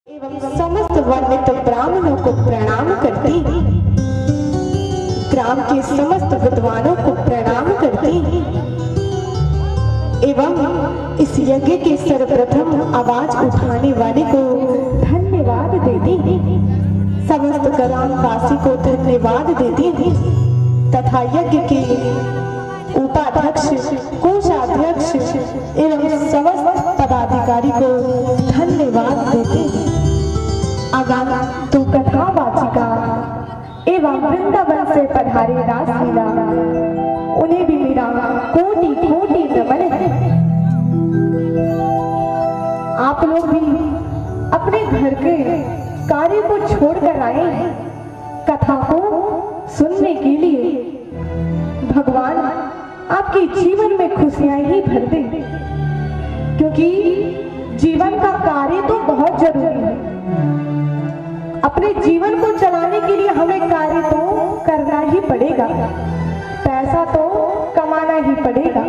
एवं समस्त वर्णित ब्राह्मणों को प्रणाम करती, ग्राम के समस्त विद्वानों को प्रणाम करती एवं इस यज्ञ के सर्वप्रथम आवाज उठाने वाले को धन्यवाद देती, समस्त ग्रामवासी को धन्यवाद देती तथा यज्ञ के उपाध्यक्ष, कोषाध्यक्ष एवं समस्त पदाधिकारी को धन्यवाद देते। आगंतु कथावाचिका एवं वृंदावन से पधारे रासलीला, उन्हें भी मेरा कोटि कोटि नमन है। आप लोग भी अपने घर के कार्य को छोड़कर आए हैं कथा को सुनने के लिए। भगवान आपके जीवन में खुशियां ही भर दे, क्योंकि जीवन का कार्य तो बहुत जरूरी है। अपने जीवन को चलाने के लिए हमें कार्य तो करना ही पड़ेगा, पैसा तो कमाना ही पड़ेगा,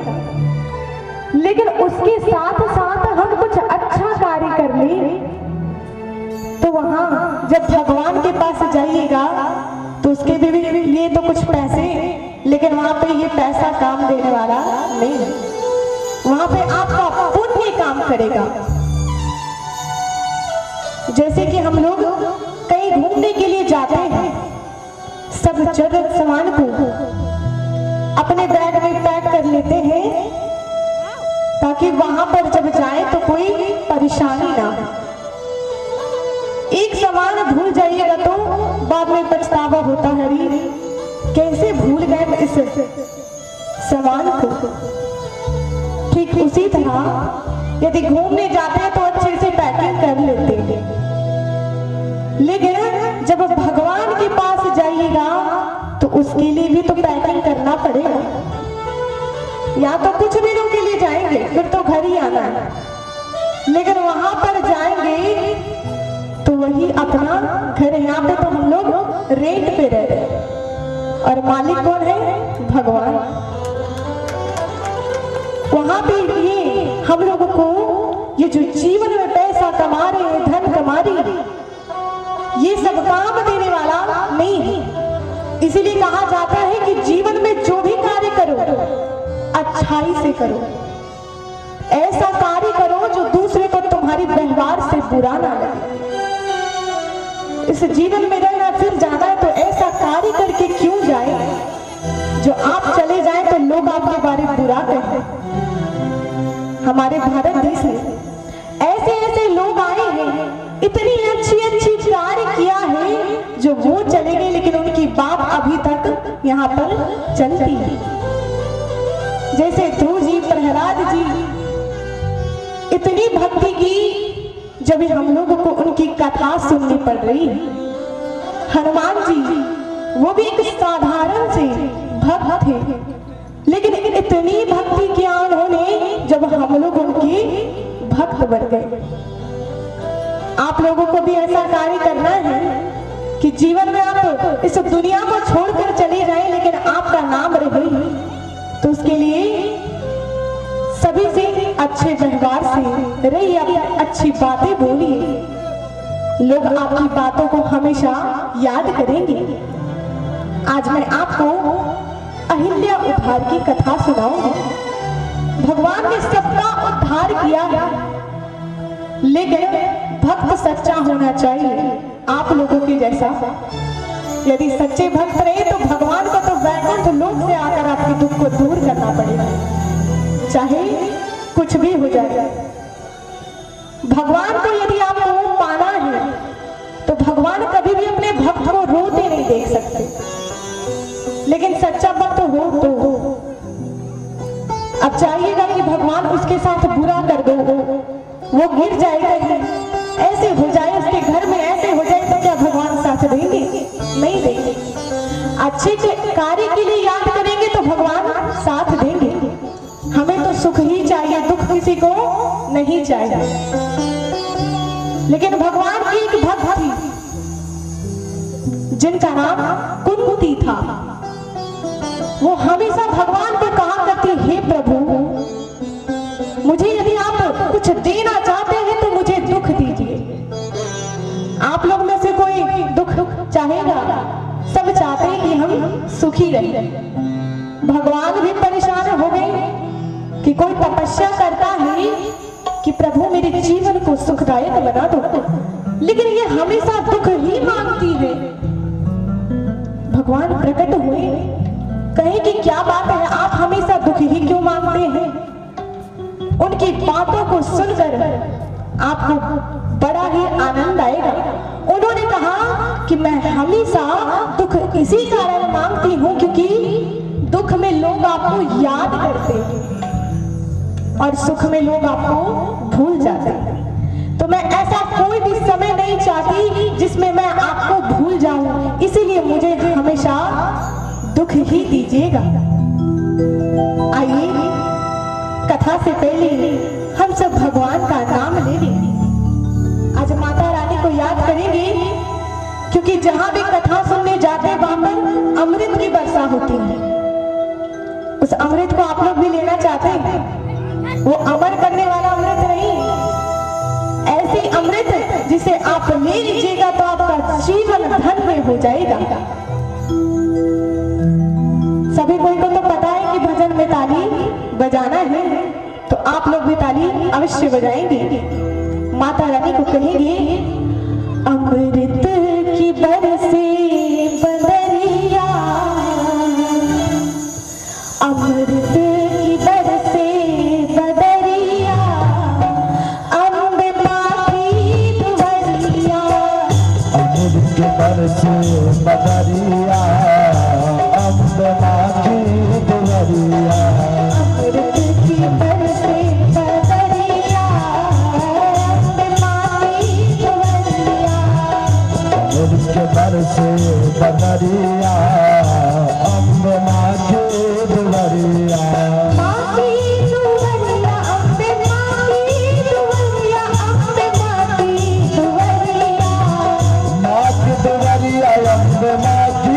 लेकिन उसके साथ साथ हम कुछ अच्छा कार्य कर लें तो वहां जब भगवान के पास जाइएगा तो उसके लिए तो कुछ पैसे, लेकिन वहां पे ये पैसा काम देने वाला नहीं है। वहां पे आपका पुण्य काम करेगा। जैसे कि हम लोग कहीं घूमने के लिए जाते हैं, सब जरूरत सामान को अपने बैग में पैक कर लेते हैं ताकि वहां पर जब जाए तो कोई परेशानी ना हो। एक सामान भूल जाइएगा तो बाद में पछतावा होता है, कैसे भूल गए इस सामान को। ठीक उसी तरह यदि घूमने जाते हैं तो अच्छे से पैकिंग कर लेते हैं, लेकिन जब भगवान के पास जाइएगा तो उसके लिए भी तो पैकिंग करना पड़ेगा। या तो कुछ दिनों के लिए जाएंगे फिर तो घर ही आना है, लेकिन वहां पर जाएंगे तो वही अपना घर। यहाँ पे तो हम लोग रेंट पे रह रहे हैं और मालिक कौन है? भगवान। वहां पे ये हम लोगों को ये जो जीवन में पैसा कमा रहे हैं, धन कमा रहे हैं, ये सब काम देने वाला नहीं है। इसीलिए कहा जाता है कि जीवन में जो भी कार्य करो अच्छाई से करो, ऐसा कार्य करो जो दूसरे को तुम्हारे व्यवहार से बुरा ना लगे। इस जीवन में रहना फिर जाना है तो ऐसा कार्य करके क्यों जाए जो आप चले जाए तो लोग आपके बारे में बुरा कहें। हमारे भारत देश में ऐसे ऐसे लोग आए हैं, इतनी अच्छी अच्छी कार्य किया है जो वो चले गए, लेकिन उनकी बात अभी तक यहाँ पर चलती है। जैसे ध्रुव जी, प्रहलाद जी, इतनी भक्ति की जब हम लोगों को उनकी कथा सुननी पड़ रही है। हनुमान जी वो भी एक साधारण से भक्त थे, लेकिन इतनी भक्ति किया उन्होंने जब हम लोग उनके भक्त बन गए। आप लोगों को भी ऐसा कार्य करना है कि जीवन में आप इस दुनिया को छोड़कर चले जाएं, लेकिन आपका नाम रहे। तो उसके लिए सभी से अच्छे व्यवहार से रहिए, अच्छी बातें बोलिए, लोग आपकी बातों को हमेशा याद करेंगे। आज मैं आपको अहिल्या उद्धार की कथा सुनाऊंगी। भगवान ने सबका उद्धार किया, लेकिन भक्त सच्चा होना चाहिए आप लोगों के जैसा। यदि सच्चे भक्त रहे तो भगवान को तो वैकुंठ लोक से आकर आपके दुख को दूर करना पड़ेगा, चाहे कुछ भी हो जाए। भगवान को यदि आपको पाना है तो भगवान कभी भी अपने भक्त को रोते नहीं देख सकते, लेकिन सच्चा भक्त हो तो अब चाहिएगा कि भगवान उसके साथ बुरा कर दो, वो गिर जाएगा, ऐसे हो जाए, उसके घर में ऐसे हो जाए, तो क्या भगवान साथ देंगे? नहीं देंगे। अच्छे कार्य के लिए याद करेंगे तो भगवान साथ देंगे। हमें तो सुख ही चाहिए, दुख किसी को नहीं चाहिए। लेकिन भगवान की एक भक्त थी जिनका नाम कुंती था। वो हमेशा भगवान को कहा करती, हे प्रभु, मुझे यदि आप कुछ देना चाहते हैं तो मुझे दुख दीजिए, सुखी रहे। भगवान भी परेशान हो गए कि कोई तपस्या करता है कि प्रभु मेरे जीवन को सुखदायक बना दो, लेकिन ये हमेशा दुख ही मांगती है। भगवान प्रकट हुए, कहे कि क्या बात है, आप हमेशा दुख ही क्यों मांगते हैं? उनकी बातों को सुनकर आपको बड़ा ही आनंद आएगा। उन्होंने कहा कि मैं हमेशा दुख इसी कारण मांगती हूं क्योंकि दुख में लोग आपको याद करते हैं और सुख में लोग आपको भूल जाते हैं। तो मैं ऐसा कोई भी समय नहीं चाहती जिसमें मैं आपको भूल जाऊं, इसीलिए मुझे हमेशा दुख ही दीजिएगा। आइए कथा से पहले हम सब भगवान का नाम ले लें। आज माता रानी को याद करेंगे क्योंकि जहां भी कथा सुनने जाते वहां पर अमृत की वर्षा होती है। उस अमृत को आप लोग भी लेना चाहते हैं? वो अमर करने वाला अमृत नहीं, ऐसी अमृत जिसे आप ले लीजिएगा तो आपका जीवन धन में हो जाएगा। सभी कोई को तो पता है कि भजन में ताली बजाना है, तो आप लोग भी ताली अवश्य बजाएंगे। माता रानी को कहेंगे, अमृत की बरसे बदरिया, अमृत की बरसे बदरिया, अम्बे माखी दुवरिया, अमृत की बरसे बदरिया, अम्बे माखी दुवरिया, अमृत की बरसे बदरिया, अम्बे माखी दुवरिया, अमृत के बरसे बदरिया, अम्बे माखी दुवरिया, माखी दुवरिया, अम्बे माखी दुवरिया, अम्बे माखी दुवरिया, माखी दुवरिया, अम्बे माखी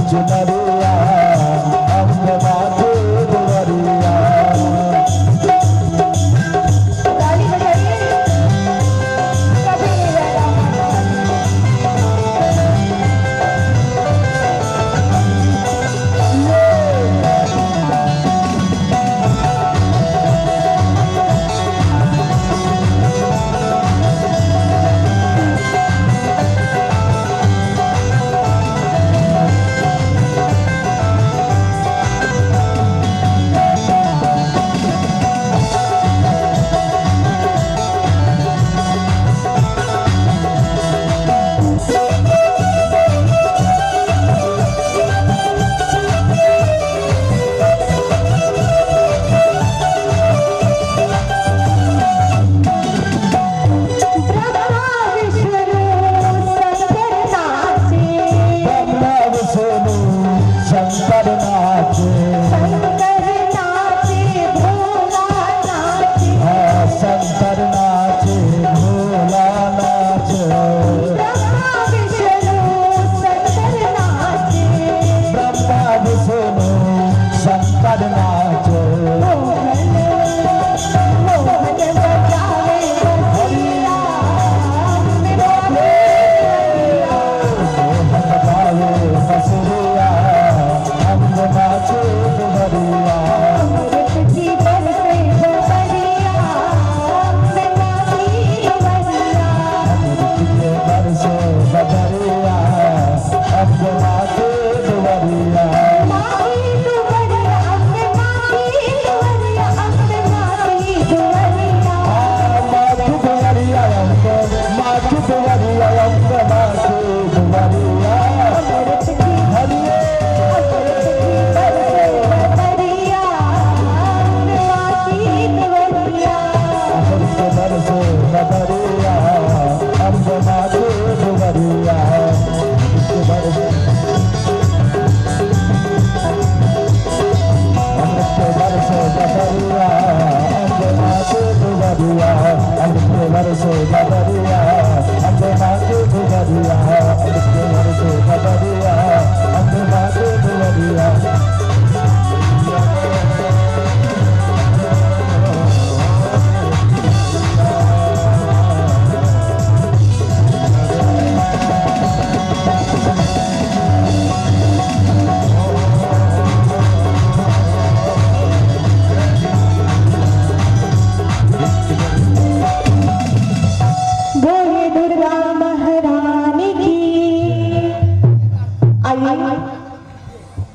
चुनरिया अम्बे माँ के दुआरिया। ताली बजाइए, कभी नहीं रहता।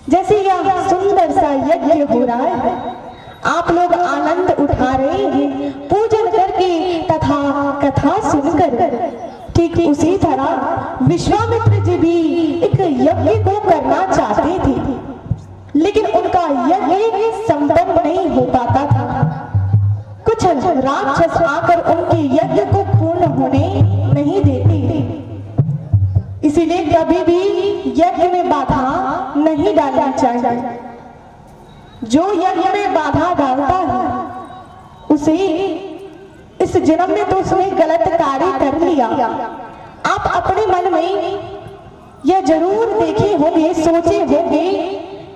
जैसे यह सुंदर सा यज्ञ हो रहा है, आप लोग आनंद उठा रहे हैं पूजन करके तथा कथा सुनकर। ठीक उसी तरह विश्वामित्र जी भी एक यज्ञ को करना चाहते थे, लेकिन उनका यज्ञ संपन्न नहीं हो पाता था। कुछ राक्षस आकर उनके यज्ञ को पूर्ण होने नहीं देते। इसीलिए कभी भी यज्ञ में बाधा नहीं डालनी चाहिए। जो यज्ञ में बाधा डालता है उसे इस जन्म में तो उसने गलत कार्य कर लिया। आप अपने मन में यह जरूर देखे होंगे, सोचे होंगे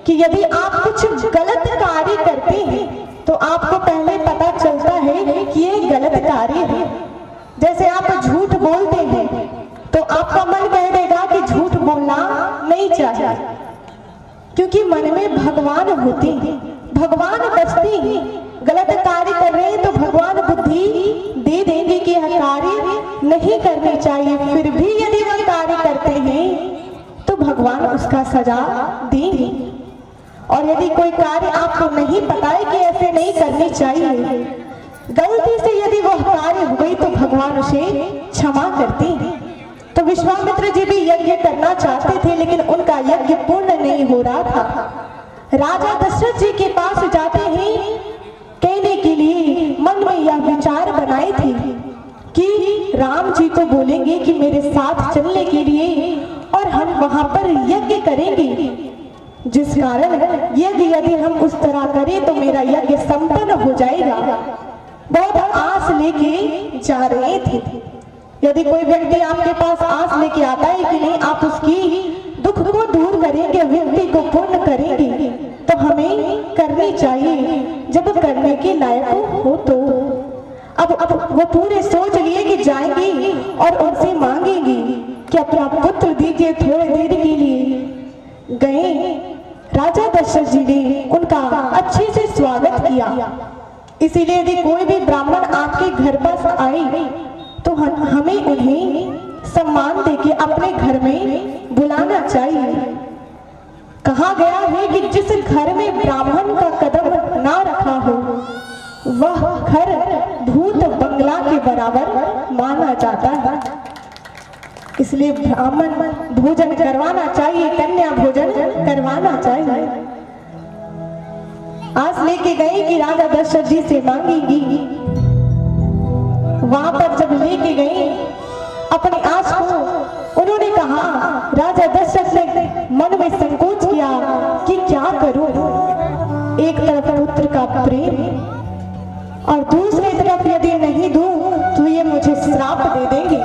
कि यदि आप कुछ गलत कार्य करते हैं तो आपको पहले पता चलता है कि ये गलत कार्य है। जैसे आप झूठ बोलते हैं तो आपका मन कह देगा कि झूठ बोलना नहीं चाहिए, क्योंकि मन में भगवान होते हैं, भगवान बसते हैं। गलत कार्य कर रहे हैं तो भगवान बुद्धि दे देंगे कि यह कार्य नहीं करने चाहिए। फिर भी यदि वह कार्य करते हैं तो भगवान उसका सजा देंगे। और यदि कोई कार्य आपको नहीं पता है कि ऐसे नहीं करनी चाहिए, गलती से यदि वह कार्य हो गई तो भगवान उसे क्षमा करते हैं। तो विश्वामित्र जी भी यज्ञ करना चाहते थे, लेकिन उनका यज्ञ पूर्ण नहीं हो रहा था। राजा दशरथ जी के पास जाते हैं कहने के लिए, मन में यह विचार बनाए थे कि राम जी तो बोलेंगे कि मेरे साथ चलने के लिए और हम वहां पर यज्ञ करेंगे, जिस कारण यज्ञ यदि हम उस तरह करें तो मेरा यज्ञ संपन्न हो जाएगा। बहुत आस लेके जा रहे थे। यदि कोई व्यक्ति आपके पास आस लेके आता है कि नहीं, आप उसकी दुख को दूर करेंगे, व्यक्ति को पूर्ण करेंगे, तो हमें करनी चाहिए जब करने के लायक हो तो। अब वो पूरे सोच लिए कि जाएंगी और उनसे मांगेंगी कि अपना पुत्र दीजिए थोड़ी देर के लिए। गए, राजा दशरथ जी ने उनका अच्छे से स्वागत किया। इसीलिए यदि कोई भी ब्राह्मण आपके घर पर आए तो हमें उन्हें सम्मान देके अपने घर में बुलाना चाहिए। कहा गया है कि जिस घर में ब्राह्मण का कदम ना रखा हो वह घर भूत बंगला के बराबर माना जाता है। इसलिए ब्राह्मण भोजन करवाना चाहिए, कन्या भोजन करवाना चाहिए। आज लेके गए कि राजा दशरथ जी से मांगेगी। वहां पर जब लेके गए अपनी आस को, उन्होंने कहा, राजा दशरथ ने मन में संकोच किया कि क्या करूं। एक तरफ पुत्र का प्रेम और दूसरी तरफ यदि नहीं दूं तो ये मुझे श्राप दे देंगे।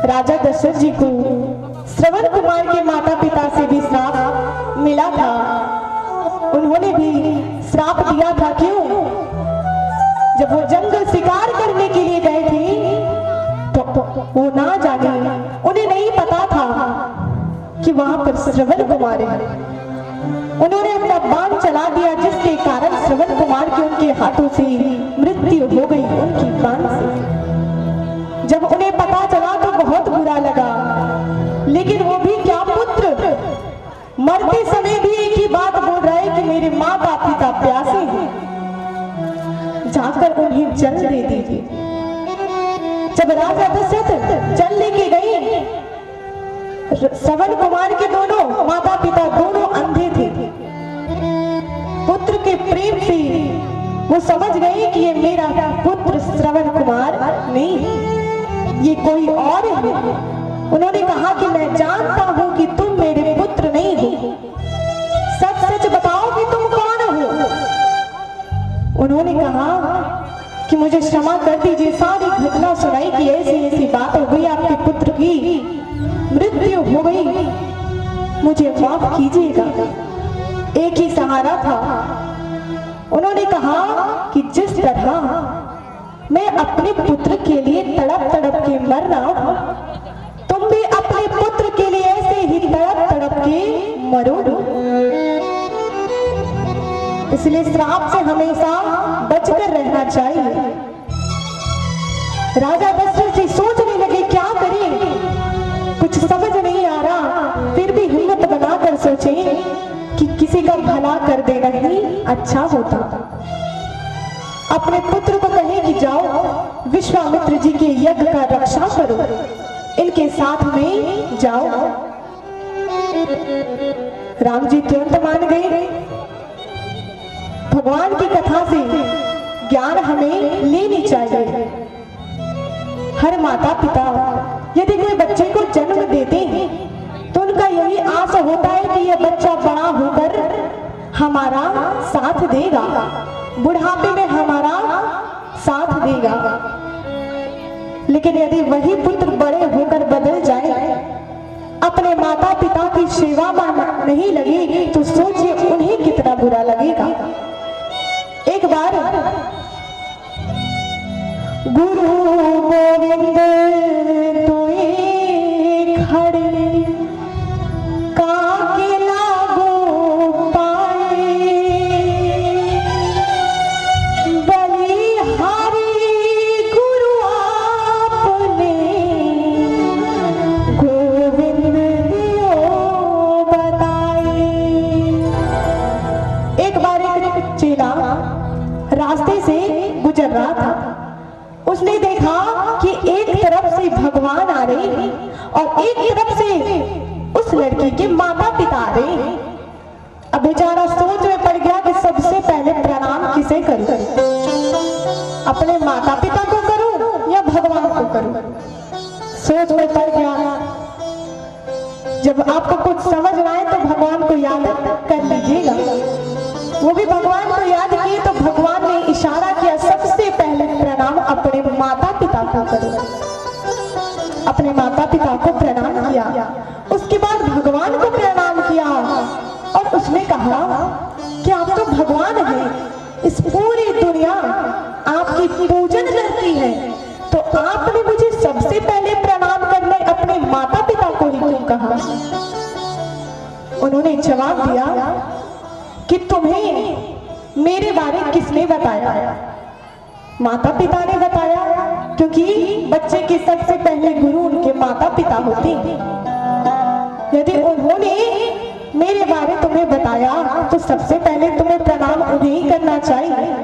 राजा दशरथ जी को श्रवण कुमार के माता पिता से भी श्राप मिला था। उन्होंने भी श्राप दिया था। क्यों? जब वो जंगल शिकार करने के लिए गए थे तो वो ना जाने, उन्हें नहीं पता था कि वहां पर श्रवण कुमार है। उन्होंने अपना बाण चला दिया जिसके कारण श्रवण कुमार की उनके हाथों से मृत्यु हो गई, उनकी बाण से। जब उन्हें पता चला तो बहुत बुरा लगा, लेकिन वो भी क्या पुत्र मरते समय भी एक ही बात बोल रहा है कि मेरे माता पिता प्यासे हैं, जाकर उन्हें जल दे दीजिए। जब राजा दशरथ जल लेके गए, श्रवण कुमार के दोनों माता पिता दोनों अंधे थे। पुत्र के प्रेम से वो समझ गए कि ये मेरा पुत्र श्रवण कुमार नहीं, ये कोई और है। उन्होंने कहा कि मैं जानता हूं कि तुम मेरे पुत्र नहीं हो, सच सच बताओ कि तुम कौन हो। उन्होंने कहा कि मुझे क्षमा कर दीजिए, सारी घटना सुनाई कि ऐसी ऐसी बात हो गई, आपके पुत्र की मृत्यु हो गई, मुझे माफ कीजिएगा। एक ही सहारा था। उन्होंने कहा कि जिस तरह मैं अपने पुत्र के लिए तड़प तड़प के मर रहा हूं, तुम भी अपने पुत्र के लिए ऐसे ही तड़प तड़प के मरो। इसलिए श्राप से हमेशा बचकर रहना चाहिए। राजा दशरथ जी सोचने लगे क्या करें, कुछ समझ नहीं आ रहा। फिर भी हिम्मत बनाकर सोचे कि किसी का भला कर देना ही अच्छा होता। अपने पुत्र को कहे कि जाओ विश्वामित्र जी के यज्ञ का रक्षा करो, इनके साथ में जाओ। राम जी तुरंत मान गए। भगवान की कथा से ज्ञान हमें लेनी चाहिए। हर माता पिता यदि कोई बच्चे को जन्म देते हैं तो उनका यही आस होता है कि यह बच्चा बड़ा होकर हमारा साथ देगा, बुढ़ापे में हमारा साथ देगा। लेकिन यदि वही पुत्र बड़े होकर बदल जाए, अपने माता पिता की सेवा में नहीं लगे, तो सोचिए उन्हें कितना बुरा लगेगा। एक बार गुरु गोविंद तोए खड़े काके लागो पाए, बलिहारी गुरु आपने गोविंद दियो बताए। एक बार एक चेला रास्ते से गुजर रहा था। उसने देखा कि एक तरफ से भगवान आ रहे हैं और एक तरफ से उस लड़की के माता पिता आ रहे हैं। अब बेचारा सोच में पड़ गया कि सबसे पहले प्रणाम किसे करूं, अपने माता पिता को करूं या भगवान को करूं। सोच में पड़ गया। जब आपको कुछ समझ ना आए तो भगवान को याद कर लीजिएगा। वो भी भगवान को याद किए तो भगवान ने इशारा किया सबसे पहले प्रणाम अपने माता पिता को करो। अपने माता पिता को प्रणाम किया। उसके बाद कहा कि आप तो भगवान हैं, इस पूरी दुनिया आपकी पूजन करती है, तो आपने मुझे सबसे पहले प्रणाम करने अपने माता पिता को ही क्यों कहा? उन्होंने जवाब दिया कि तुम्हें मेरे बारे किसने बताया? माता पिता ने बताया, क्योंकि बच्चे के सबसे पहले गुरु उनके माता पिता होते हैं। यदि उन्होंने मेरे बारे तुम्हें बताया तो सबसे पहले तुम्हें प्रणाम उन्हें ही करना चाहिए।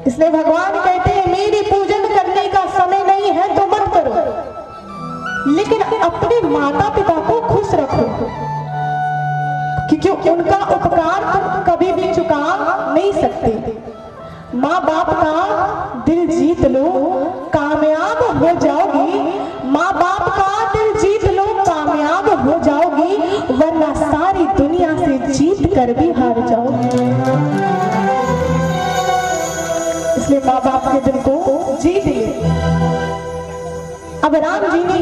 इसलिए भगवान कहते हैं मेरी पूजन करने का समय नहीं है तो मत करो, लेकिन अपने माता पिता को खुश रखो, क्योंकि उनका उपकार तुम कभी भी चुका नहीं सकते। माँ बाप का दिल जीत लो, कामयाब हो जाओगी। माँ बाप का दिल जीत लो, कामयाब हो जाओगी, वरना सारी दुनिया से जीत कर भी हार जाओगी। इसलिए माँ बाप के दिल को जीत ले। अब राम जी ने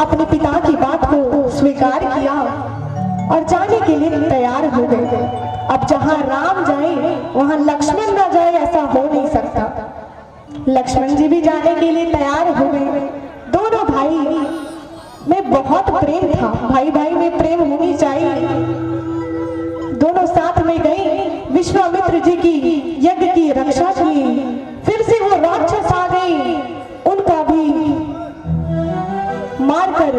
अपने पिता की बात को स्वीकार किया और जाने के लिए तैयार हो गए। अब जहां राम जाए वहां लक्ष्मण ना जाए, ऐसा हो नहीं सकता। लक्ष्मण जी भी जाने के लिए तैयार हो गए। दोनों भाई में बहुत प्रेम था, भाई भाई में प्रेम होनी चाहिए। दोनों साथ में गए, विश्वामित्र जी की यज्ञ की रक्षा की। फिर से वो राक्षस आ गए, उनका भी मारकर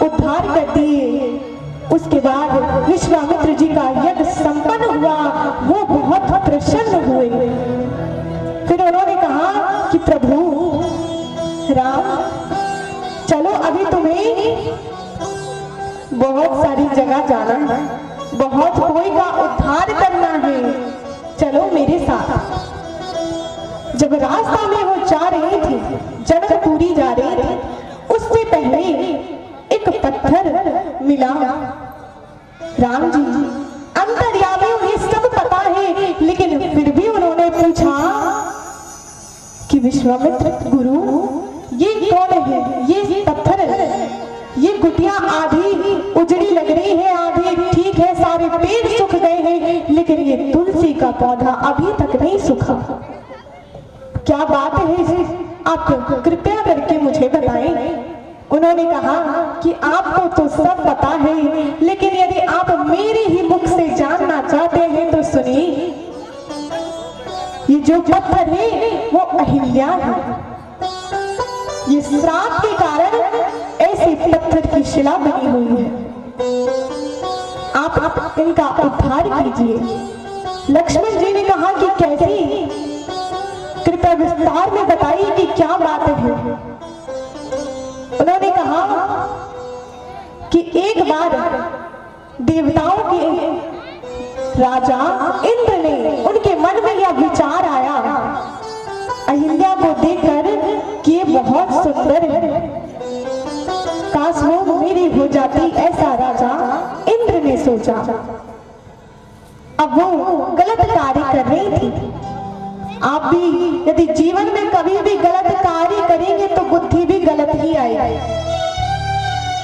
उद्धार कर दिए। उसके बाद विश्वामित्र जी का यज्ञ संपन्न हुआ, वो बहुत प्रसन्न हुए। फिर उन्होंने कहा कि प्रभु राम, चलो अभी तुम्हें बहुत सारी जगह जाना है, बहुत कोई का उद्धार करना है, चलो मेरे साथ। जब रास्ता में वो जा रहे थे, जनकपुरी जा रहे थे, उससे पहले एक पत्थर मिला। राम जी अंतर्यामी उन्हें सब पता है, लेकिन फिर भी उन्होंने पूछा कि विश्वामित्र गुरु ये कौन है? ये पत्थर है, ये कुटिया आधी उजड़ी लग रही है, आधी ठीक है, सारे पेड़ सूख गए हैं, लेकिन ये तुलसी का पौधा अभी तक नहीं सूखा। क्या बात है, आप कृपया करके मुझे बताएं। उन्होंने कहा कि आपको तो सब पता है, लेकिन यदि आप मेरे ही मुख से जानना चाहते हैं तो सुनिए। ये जो पत्थर है वो अहिल्या है। ये श्राप के कारण ऐसे पत्थर की शिला बनी हुई है। आप इनका उद्धार कीजिए। लक्ष्मण जी ने कहा कि कैसी? कृपया विस्तार में बताइए कि क्या बात है। उन्होंने कहा कि एक बार देवताओं के राजा इंद्र ने, उनके मन में यह विचार आया अहिल्या को देखकर कि ये बहुत सुंदर है, काश वो मेरी हो जाती, ऐसा राजा इंद्र ने सोचा। अब वो गलत कार्य कर रही थी। आप भी यदि जीवन में कभी भी गलत कार्य करेंगे तो बुद्धि भी गलत ही आएगी।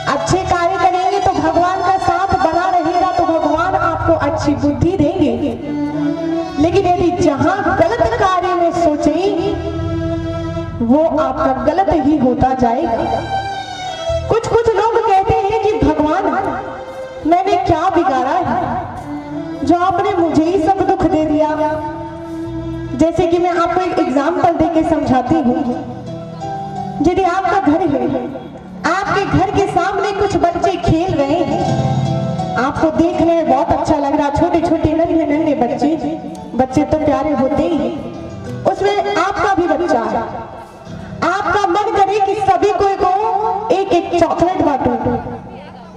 अच्छे कार्य करेंगे तो भगवान का साथ बना रहेगा, तो भगवान आपको अच्छी बुद्धि देंगे। लेकिन यदि जहां गलत कार्य में सोचेंगे वो आपका गलत ही होता जाएगा। कुछ लोग कहते हैं कि भगवान मैंने क्या बिगाड़ा है जो आपने मुझे ही सब दुख दे दिया। जैसे कि मैं आपको एक एग्जाम्पल देके समझाती हूँ। यदि आपका घर है, आपके घर के सामने कुछ बच्चे खेल रहे हैं, आपको देखने में बहुत अच्छा लग रहा, छोटे छोटे नन्हे नन्हे बच्चे तो प्यारे होते ही हैं, उसमें आपका भी बच्चा है। आपका मन करे कि सभी को एक एक चॉकलेट बांटो,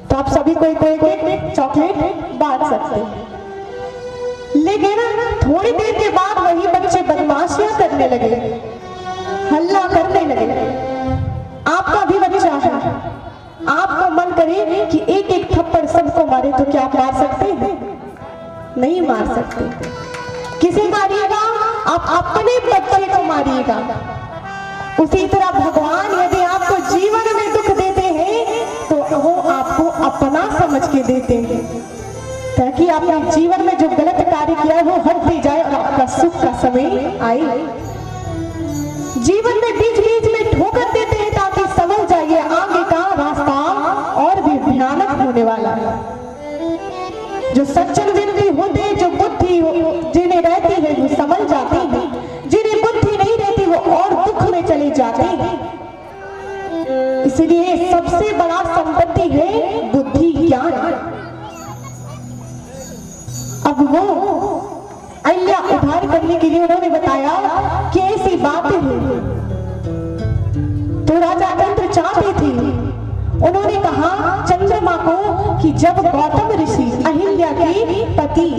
तो आप सभी को एक एक चॉकलेट बांट सकते हैं। लेकिन थोड़ी देर के बाद वही बच्चे बदमाशियां करने लगे, हल्ला करने लगे। आपका भी बच्चा है, आपको मन करे कि एक एक थप्पड़ सबको मारे, तो क्या आप मार सकते हैं? नहीं मार सकते। किसे मारिएगा? आप अपने बच्चे को मारिएगा। उसी तरह भगवान यदि आपको जीवन में दुख देते हैं तो वो आपको अपना समझ के देते हैं। ताकि आपने जीवन में जो गलत कार्य किया है वो हटते जाए और आपका सुख का समय आए। जीवन में बीच बीच में ठोकर देते हैं ताकि समझ जाइए आगे का रास्ता और भी भयानक होने वाला है। जो सज्जन व्यक्ति होते हैं, जो बुद्धि जिन्हें रहती है वो समझ जाते हैं, जिन्हें बुद्धि नहीं रहती वो और दुख में चले जाते हैं। इसलिए सबसे बड़ा संपत्ति है बुद्धि ज्ञान। अब वो अहिल्या उद्धार करने के लिए उन्होंने बताया कि ऐसी बातें हैं तो राजा इंद्र चाहते थे। उन्होंने कहा चंद्रमा को कि जब गौतम ऋषि अहिल्या के पति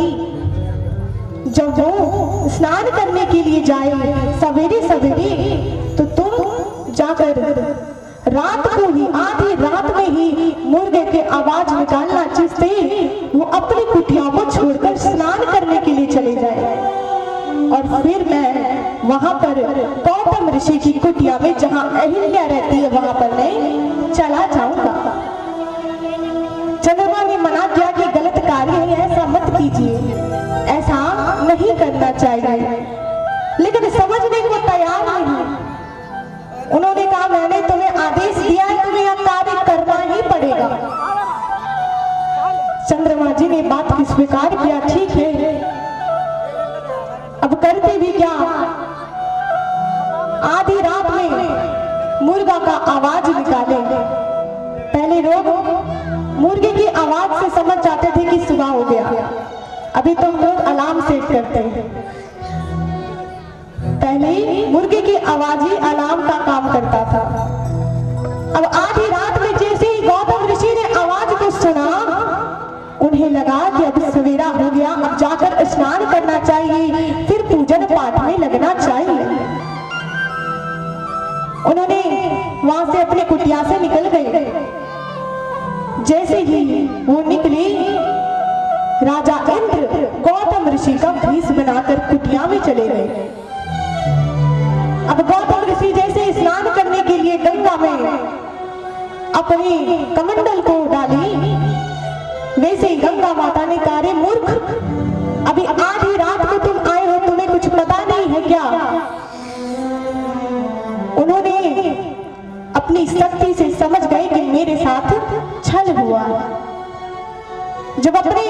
जब वो स्नान करने के लिए जाए सवेरे सवेरे तो तुम जाकर रात को ही आधी रात में ही मुर्गे के आवाज निकालना, जिससे वो अपनी कुटिया को छोड़कर स्नान करने के लिए चले जाए और फिर मैं वहां पर गौतम ऋषि की कुटिया में जहां अहिल्या रहती है वहां पर मैं चला जाऊंगा। चंद्रमा ने मना किया कि गलत कार्य है, ऐसा मत कीजिए, ऐसा नहीं करना चाहिए, लेकिन समझने को तैयार नहीं। उन्होंने कहा मैंने तुम्हें आदेश दिया है, तुम्हें यह कार्य करना ही पड़ेगा। चंद्रमा जी ने बात की स्वीकार किया, ठीक है अब करते भी क्या। आधी रात में मुर्गा का आवाज निकाले। पहले लोग मुर्गे की आवाज से समझ जाते थे कि सुबह हो गया, अभी तो लोग अलार्म सेट करते हैं। पहले मुर्गे की आवाज ही अलार्म का काम करता था। अब आधी रात में जैसे ही गौतम ऋषि ने आवाज को सुना, उन्हें लगा कि अब सवेरा हो गया, अब जाकर स्नान करना चाहिए, फिर पूजन पाठ में लगना चाहिए। उन्होंने वहां से अपने कुटिया से निकल गए। जैसे ही वो निकली, राजा इंद्र गौतम ऋषि का भेष बनाकर कुटिया में चले गए। अब गौतम ऋषि जैसे स्नान करने के लिए गंगा में अपने कमंडल को डाली, वैसे ही गंगा माता ने कहा, रे मूर्ख, अभी आधी रात को तुम आए हो, तुम्हें कुछ पता नहीं है क्या। उन्होंने अपनी शक्ति से समझ गए कि मेरे साथ छल हुआ। जब अपने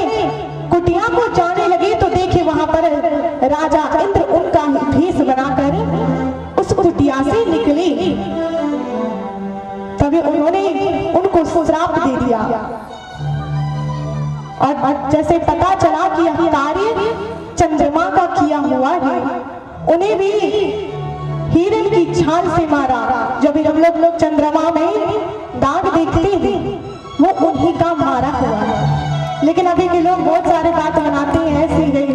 कुटिया को जाने लगे तो देखे वहां पर राजा इंद्र उनका भेष बनाकर उस कुटिया से निकले। तभी उन्होंने उनको श्राप दे दिया और जैसे पता चला कि यह कार्य चंद्रमा का किया हुआ है, उन्हें भी हिरण की छाल से मारा। जब हम लोग चंद्रमा में दाग देखते हैं वो उन्हीं का मारा हुआ है। लेकिन अभी के लोग बहुत सारे बात बनाते हैं, ऐसी है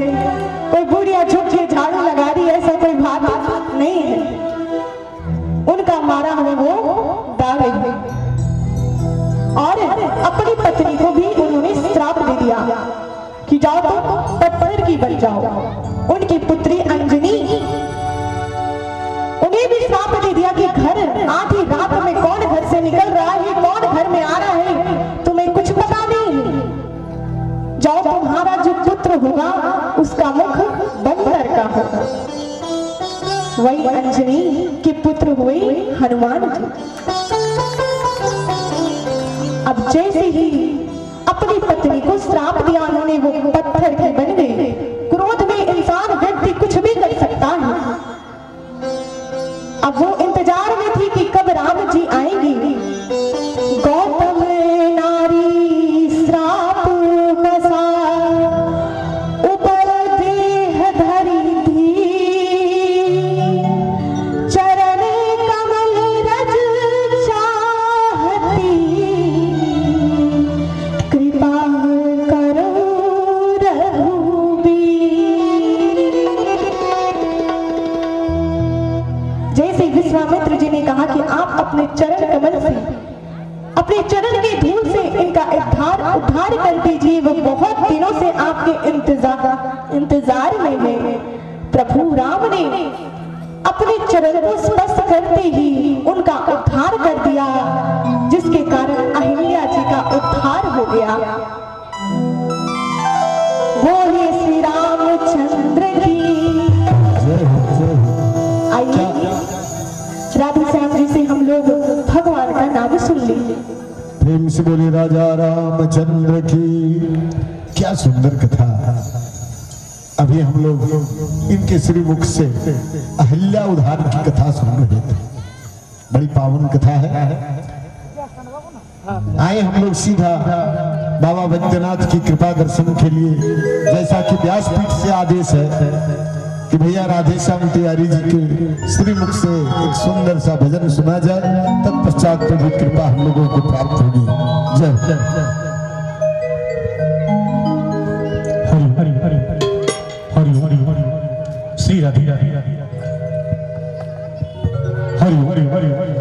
कोई बुढ़िया झुक के झाड़ू लगा रही, ऐसा कोई बात नहीं है। उनका मारा हुआ वो दाग है। और अपनी पत्नी को भी उन्होंने श्राप दे दिया कि जाओ तो पत्थर की बन जाओ। उनकी पुत्री अंजनी, उन्हें भी श्राप दे दिया कि घर आधी रात में कौन घर से निकल रहा है, कौन घर में आ रहा है, तुम्हें कुछ पता नहीं है। जाओ, तुम्हारा जो पुत्र होगा उसका मुख बंदर का होगा। वही अंजनी के पुत्र हुए हनुमान जी। अब जैसे ही अपनी पत्नी को श्राप दिया उन्होंने, वो पत्थर की बन गई। क्रोध में इंसान व्यक्ति कुछ भी कर सकता है। अब वो इंतजार में थी कि कब राम जी आएंगे। गौतम नारी श्राप कसा ऊपर देह धरी थी, चरण कमल रज चाहती, कृपा करो रघुबीर। जैसे विश्वामित्र जी ने कहा कि आप अपने चरण कमल से, अपने चरण के धूल से इनका उद्धार कर दीजिए, वो बहुत दिनों से आपके इंतजार में है। प्रभु राम ने अपने चरण को स्पर्श करते ही उनका उद्धार कर दिया, जिसके कारण अहिल्या जी का उद्धार हो गया। प्रेम से बोले राजा रामचंद्र की। क्या सुंदर कथा। अभी हम लोग इनके श्रीमुख से अहिल्या उद्धार की कथा सुन रहे थे। बड़ी पावन कथा है। आए हम लोग सीधा बाबा वैद्यनाथ की कृपा दर्शन के लिए, जैसा कि व्यासपीठ से आदेश है कि भैया राधे श्याम तिवारी जी के श्रीमुख से एक सुंदर सा भजन सुना जाए, तत्पश्चात प्रभु कृपा हम लोगों को प्राप्त होगी। जय हरि हरि हरि हरि हरि हरि श्री राधे राधे हरि हरि हरि हरि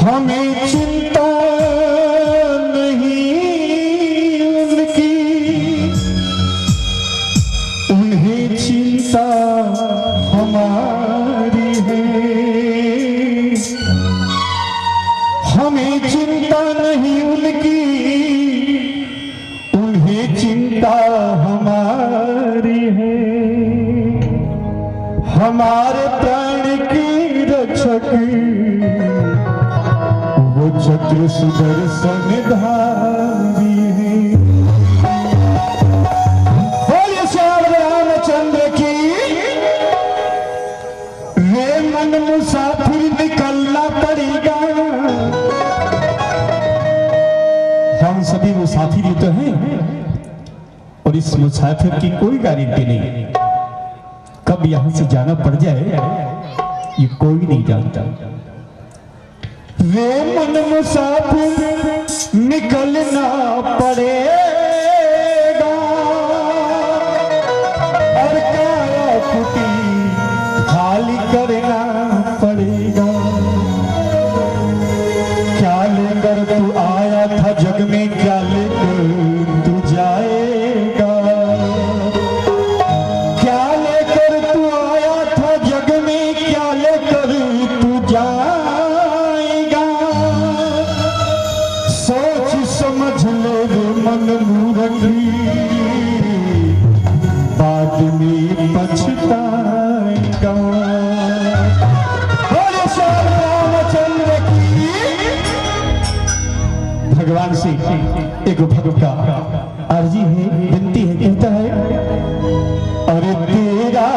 हमें चिंता नहीं उनकी, उन्हें चिंता हमारी है। हमें चिंता नहीं उनकी, उन्हें चिंता हमारी है। हमारे प्राण की रक्षक वो चक्र सुदर्शन धारी है। बोलिए श्याम रामचंद्र की। रे मन मुसाफिर निकलना पड़ेगा। हम सभी मुसाफिर ही तो हैं, और इस मुसाफिर की कोई गारंटी नहीं। कब यहां से जाना पड़ जाए ये कोई नहीं जानता। वे मन मुसाफिर निकलना पड़ेगा, और काया कुटी खाली करना पड़ेगा। क्या लेकर तू आया था जग में, क्या लेकर तू जाएगा। क्या लेकर तू आया था जग में, क्या लेकर तू जाएगा। सोच समझ ले रे मन मूर्खी, बाद में पछताएगा। बोले श्याम रामचंद्र की। भगवान से एक भक्त का अर्जी है, विनती है, कहता है अरे तेरा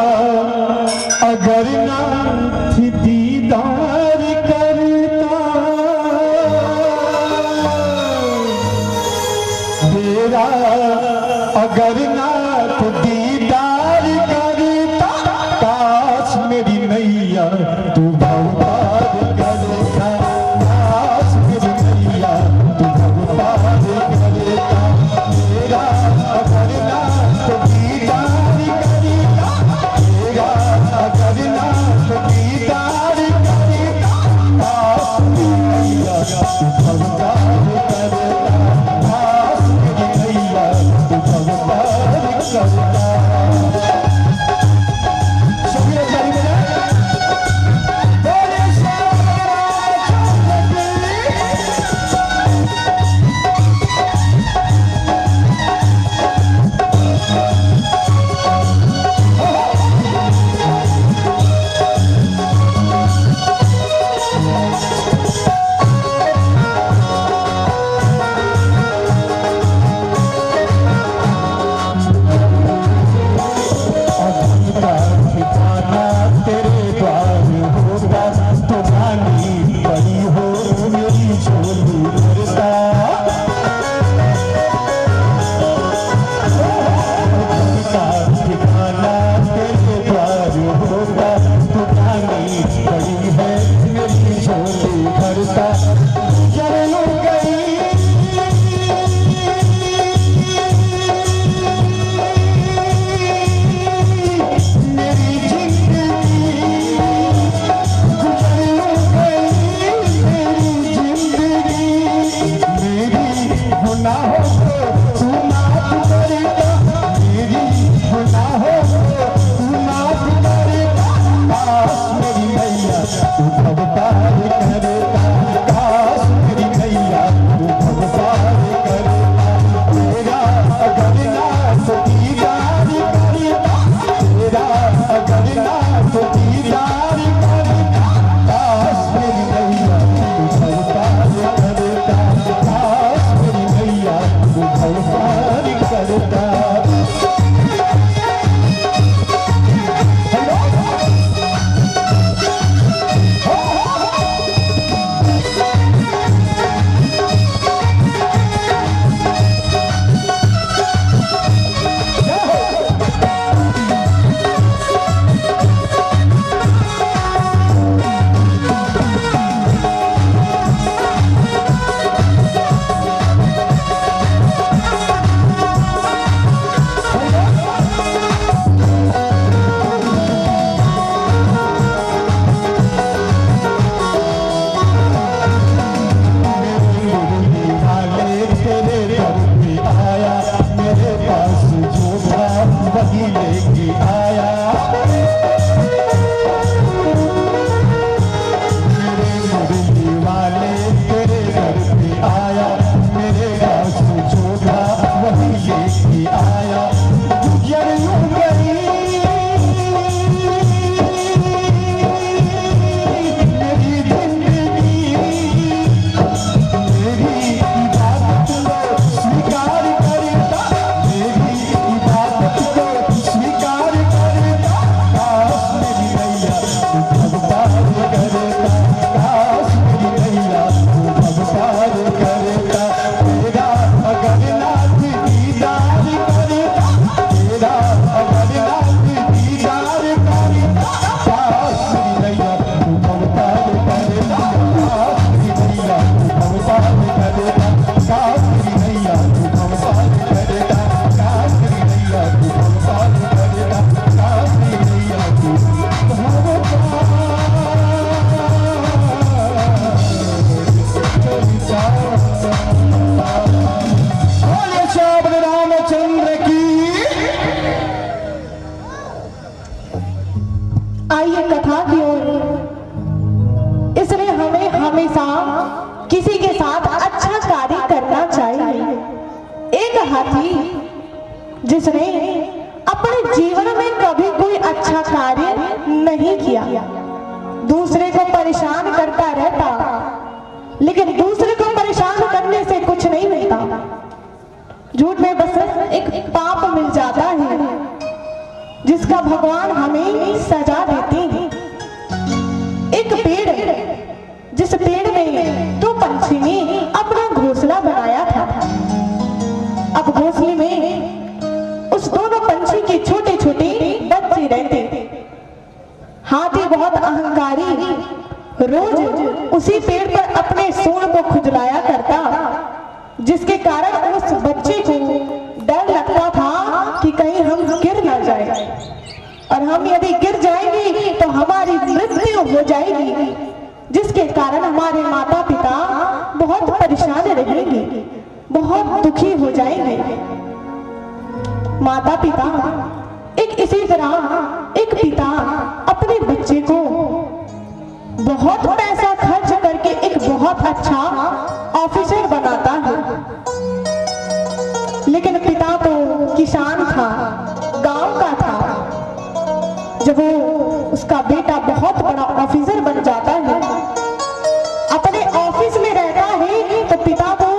अगर नाथ दीदार करता, तेरा अगर नाथ दीदार करता, काश मेरी नैया तू भवपार करता। काश मेरी नैया तू भवपार करता। तेरा अगर नाथ दीदार करता, तेरा अगर नाथ दीदार करता, काश मेरी नैया तू भवपार करता। काश मेरी नैया तू भवपार हमें हमेशा किसी के साथ अच्छा कार्य करना चाहिए। एक हाथी जिसने अपने जीवन में कभी कोई अच्छा कार्य नहीं किया, दूसरे को परेशान करता रहता, लेकिन दूसरे को परेशान करने से कुछ नहीं मिलता, झूठ में बस एक पाप मिल जाता है जिसका भगवान हमें सजा देते हैं। एक पेड़, जिस पेड़ में दो पंछी ने अपना घोंसला बनाया था। अब घोंसले में उस दोनों पंछी के छोटे छोटे बच्चे रहते। हाथी बहुत अहंकारी रोज उसी पेड़ पर अपने सूंड को खुजलाया करता, जिसके कारण उस बच्चे को डर लगता था कि कहीं हम गिर ना जाए, और हम यदि गिर जाएंगे तो हमारी मृत्यु हो जाएगी, जिसके कारण हमारे माता पिता बहुत परेशान रहेंगे, बहुत दुखी हो जाएंगे। माता पिता इसी तरह एक पिता अपने बच्चे को बहुत पैसा खर्च करके एक बहुत अच्छा ऑफिसर बनाता है, लेकिन पिता तो किसान था, गांव का था। जब वो उसका बेटा बहुत बड़ा ऑफिसर बन जाता है, अपने ऑफिस में रहता है, तो पिता को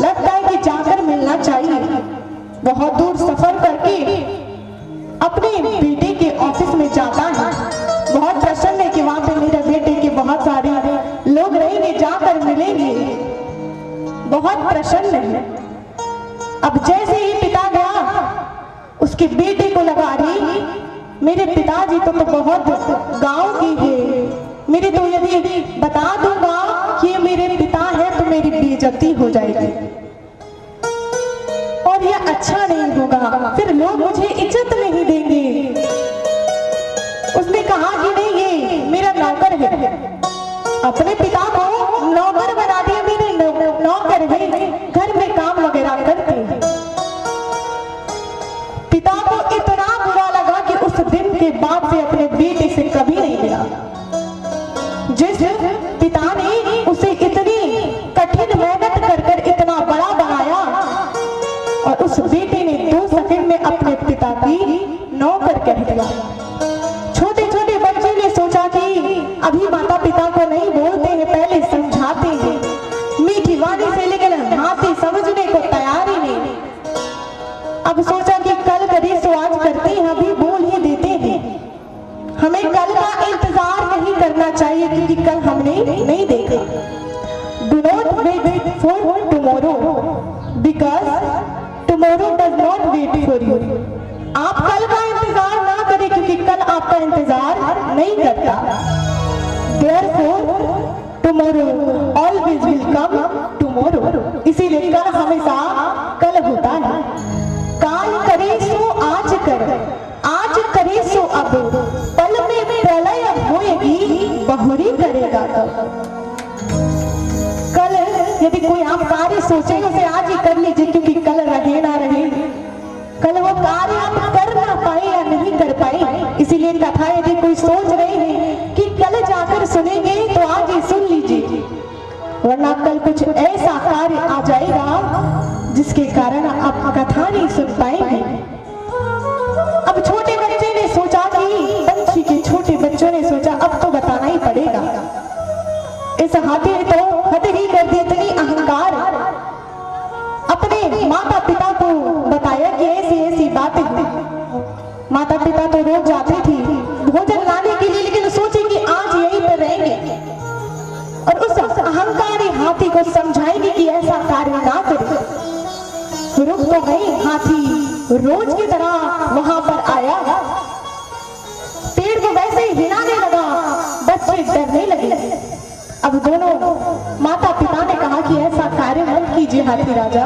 लगता है कि जाकर मिलना चाहिए। बहुत दूर सफर करके अपने बेटे के ऑफिस में जाता है, बहुत प्रसन्न है कि वहां पे मेरे बेटे के बहुत सारे लोग रहेंगे, जाकर मिलेंगे, बहुत प्रसन्न है। अब जैसे ही पिता गया, उसके बेटे को लगा रही मेरे पिताजी तो बहुत गांव की है, मेरे तो यदि बता दूंगा कि मेरे पिता है तो मेरी बेइज्जती हो जाएगी और यह अच्छा नहीं होगा, फिर लोग मुझे इज्जत नहीं देंगे। उसने कहा कि नहीं, ये मेरा नौकर है। अपने पिता को नौकर बना दिया, मेरे नौकर है, घर में काम वगैरह करते हैं। पिता को इतना बुरा लगा कि उस दिन के बाद से अपने बेटे से कभी नहीं मिला। जिस पिता ने उसे इतनी कठिन मेहनत कर कर इतना बड़ा बनाया, और उस बेटे ने 2 सेकंड में अपने पिता की नौकर कह दिया। छोटे छोटे बच्चे ने सोचा कि अभी माता पिता को नहीं बोलते हैं, पहले समझाते हैं मीठी वाणी से, लेकिन हाथी समझने को तैयार ही नहीं। अब सोचा कि कल करें सो आज करते हैं, अभी बोल ही देते हैं। हमें कल का इंतजार नहीं करना चाहिए, क्योंकि कल हमने नहीं देखा। Do not wait for tomorrow because tomorrow does not wait for you. आप कल का इंतजार ना करें, क्योंकि कल आपका इंतजार नहीं करता। Therefore, tomorrow always will come tomorrow। इसीलिए कल हमेशा कल होता है। काल करे सो आज कर, आज करे सो अब, पल में प्रलय होएगी, बहुरी करेगा कब। कल यदि कोई आप कार्य सोचे उसे आज ही कर लीजिए, क्योंकि कल रहे ना रहे, कल वो कार्य आप कर ना पाए या नहीं कर पाए। इसीलिए कथा यदि कोई सोच रहे हैं कि कल जाकर सुनेंगे तो आज ही सुन लीजिए, वरना कल कुछ ऐसा कार्य आ जाएगा जिसके कारण आप कथा नहीं सुन पाएंगे। अब छोटे बच्चे ने सोचा कि पंछी के छोटे बच्चों ने सोचा अब तो बताना ही पड़ेगा। इस हाथी ने तो हद ही कर दी, इतनी अहंकार। अपने माता पिता को बताया कि ऐसी ऐसी बातें हैं। माता पिता तो रोज जाती थी भोजन लाने के लिए, लेकिन सोचे कि आज यहीं पर रहेंगे, और उस अहंकारी हाथी को समझाएंगे कि ऐसा कार्य ना करे। रुक तो गई, हाथी रोज की तरह वहां पर आया, पेड़ को वैसे ही हिलाने लगा, बच्चे डरने लगे। अब दोनों माता पिता ने कहा कि ऐसा कार्य मत कीजिए हाथी राजा,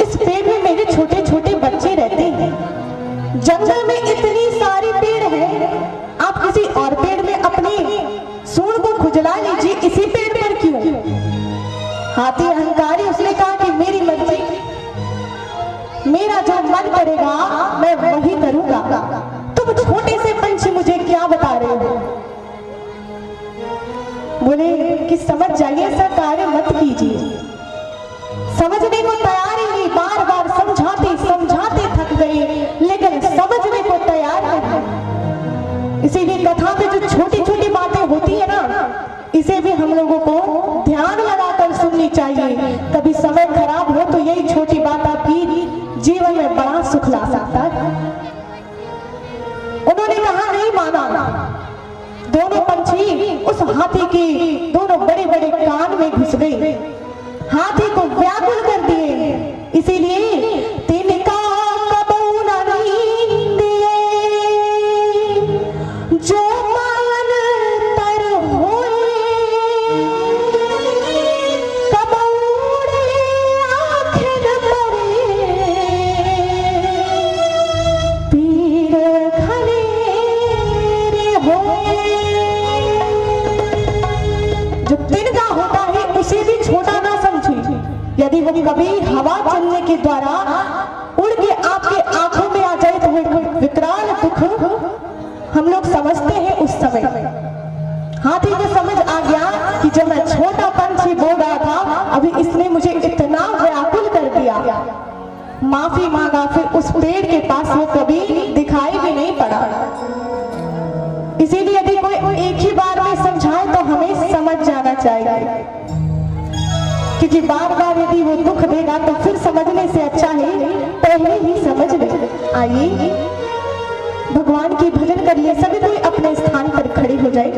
इस पेड़ में मेरे छोटे छोटे बच्चे रहते हैं, जंगल में इतनी सारी पेड़ है, आप किसी और पेड़ में अपनी सूंड को खुजला लीजिए, इसी पेड़ पर क्यों? हाथी अहंकारी, उसने कहा कि मेरी मर्जी, मेरा जो मन करेगा मैं वही करूंगा, तुम छोटे से पंछी मुझे क्या बता रहे हो? बोले कि समझ जाइए, ऐसा कार्य मत कीजिए। समझने को तैयार ही नहीं, बार बार समझाते समझाते थक गए, लेकिन समझने को तैयार नहीं। इसीलिए कथा में जो छोटी छोटी बातें होती है ना, इसे भी हम लोगों को ध्यान लगाकर सुननी चाहिए। कभी समय खराब हो तो यही छोटी बात आपकी जीवन में बड़ा सुख ला सकता है। उन्होंने कहा, नहीं माना। दोनों पंछी उस हाथी के दोनों बड़े बड़े कान में घुस गए, हाथी को व्याकुल कर दिए। इसीलिए तिनका कबू नहीं दिए, जो मान तर होए, कबूड़े आखिर परे, पीर घनेरे होए। जो तिनका होता है उसे भी छोटा ना समझे। यदि वो कभी हवा चलने के द्वारा उड़ के आपके आंखों में आ जाए तो वो विकराल दुख हम लोग समझते हैं। उस समय हाथी को समझ आ गया कि जब मैं छोटा पंछी बोल रहा था, अभी इसने मुझे इतना व्याकुल कर दिया। माफी मांगा, फिर उस पेड़ के पास वो कभी दिखाई भी नहीं पड़ा। इसीलिए यदि कोई एक ही बार में समझाए तो हमें समझ जाना चाहिए, क्योंकि बार बार यदि वो दुख देगा तो फिर समझने से अच्छा है पहले ही समझ ले। आइए भगवान की भजन कर लिए, सभी कोई अपने स्थान पर खड़े हो जाए।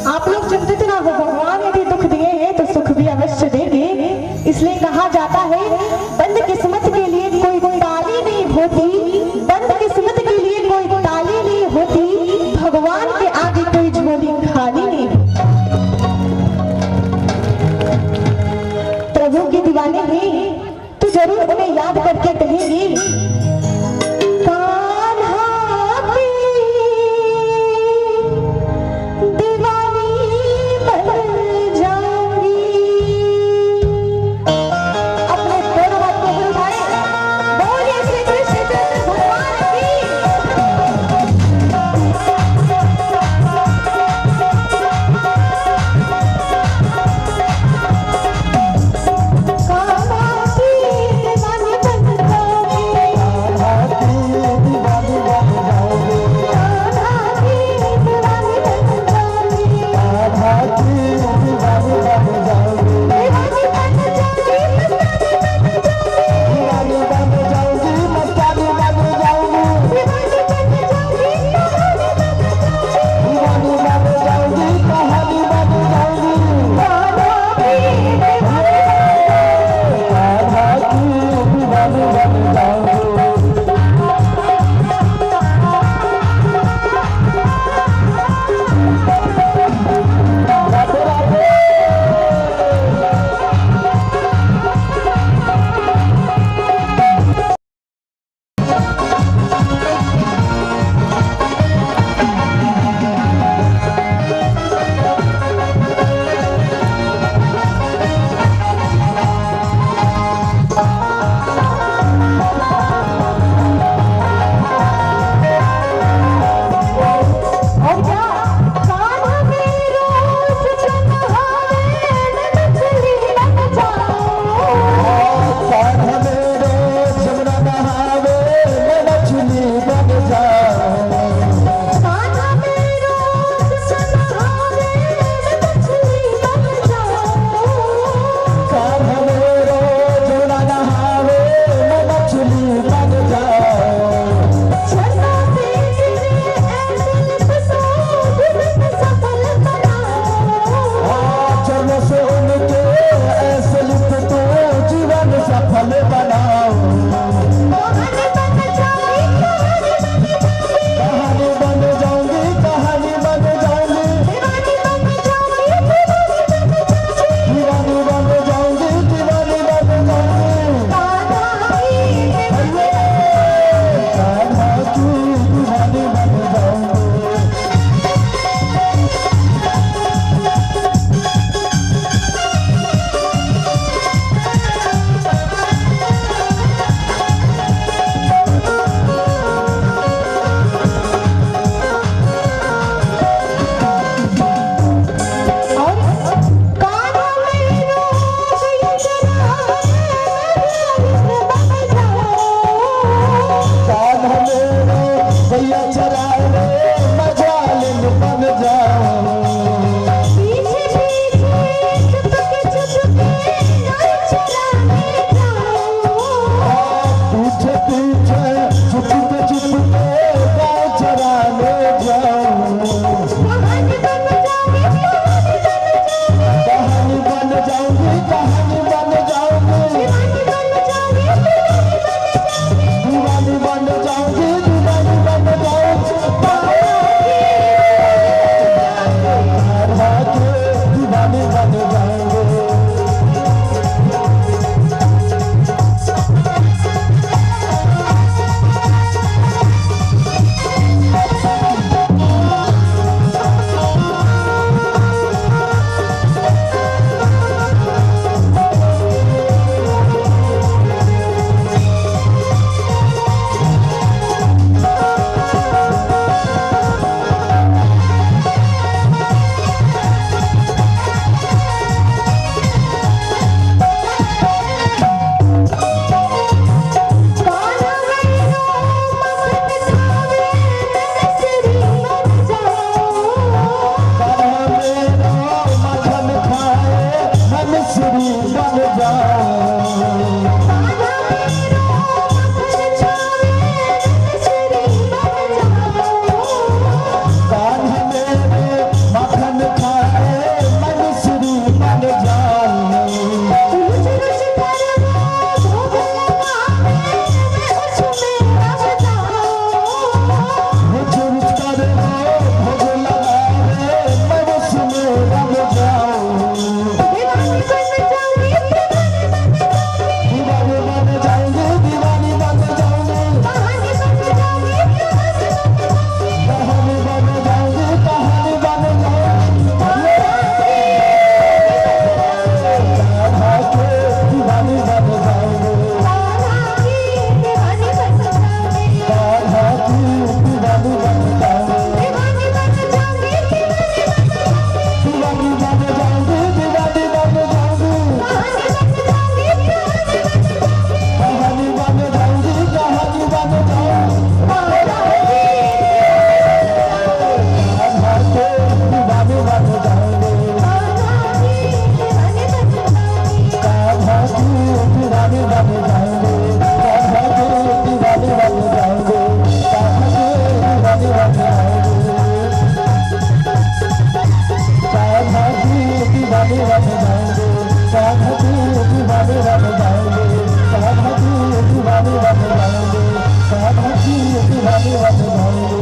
आप लोग चिंतित ना हो, भगवान यदि दुख दिए हैं तो सुख भी अवश्य देंगे। इसलिए कहा जाता है, बंद किस्मत के लिए कोई ताली नहीं होती, बंद किस्मत के लिए कोई ताली नहीं होती, भगवान के आगे कोई झोली खाली नहीं। प्रभु की दीवानी है तो जरूर उन्हें याद करके कहेंगी,